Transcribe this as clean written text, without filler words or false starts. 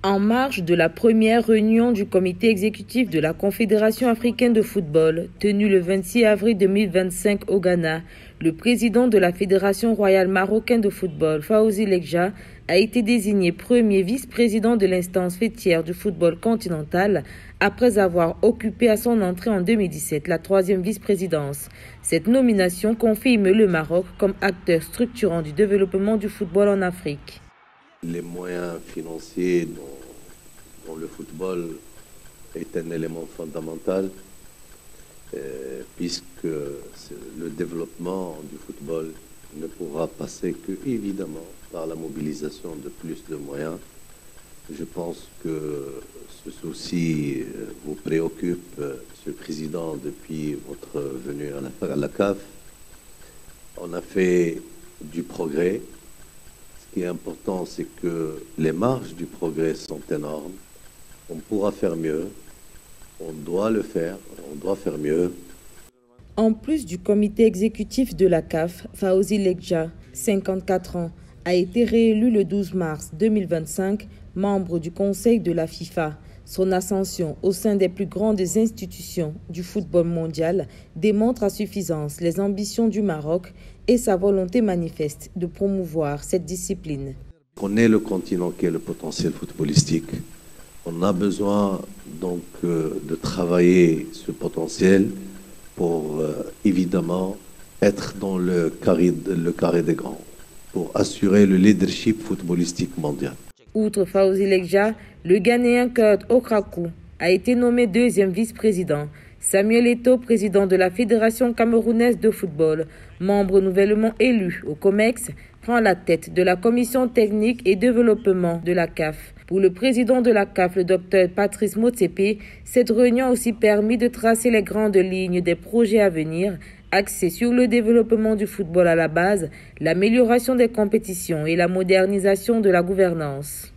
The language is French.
En marge de la première réunion du comité exécutif de la Confédération africaine de football, tenue le 26 avril 2025 au Ghana, le président de la Fédération royale marocaine de football, Fawzi Lekja, a été désigné premier vice-président de l'instance fêtière du football continental après avoir occupé à son entrée en 2017 la troisième vice-présidence. Cette nomination confirme le Maroc comme acteur structurant du développement du football en Afrique. Les moyens financiers dans le football est un élément fondamental puisque le développement du football ne pourra passer que, évidemment, par la mobilisation de plus de moyens. Je pense que ce souci vous préoccupe, Monsieur le Président, depuis votre venue à la CAF. On a fait du progrès. Ce qui est important, c'est que les marges du progrès sont énormes. On pourra faire mieux. On doit le faire. On doit faire mieux. En plus du comité exécutif de la CAF, Fawzi Lekja, 54 ans, a été réélu le 12 mars 2025, membre du Conseil de la FIFA. Son ascension au sein des plus grandes institutions du football mondial démontre à suffisance les ambitions du Maroc et sa volonté manifeste de promouvoir cette discipline. On est le continent qui a le potentiel footballistique. On a besoin donc de travailler ce potentiel pour évidemment être dans le carré des grands, pour assurer le leadership footballistique mondial. Outre Fawzi Lekja, le Ghanéen Kurt Okraku a été nommé deuxième vice-président. Samuel Eto'o, président de la Fédération camerounaise de football, membre nouvellement élu au COMEX, prend la tête de la commission technique et développement de la CAF. Pour le président de la CAF, le Dr Patrice Motsepe, cette réunion a aussi permis de tracer les grandes lignes des projets à venir, axés sur le développement du football à la base, l'amélioration des compétitions et la modernisation de la gouvernance.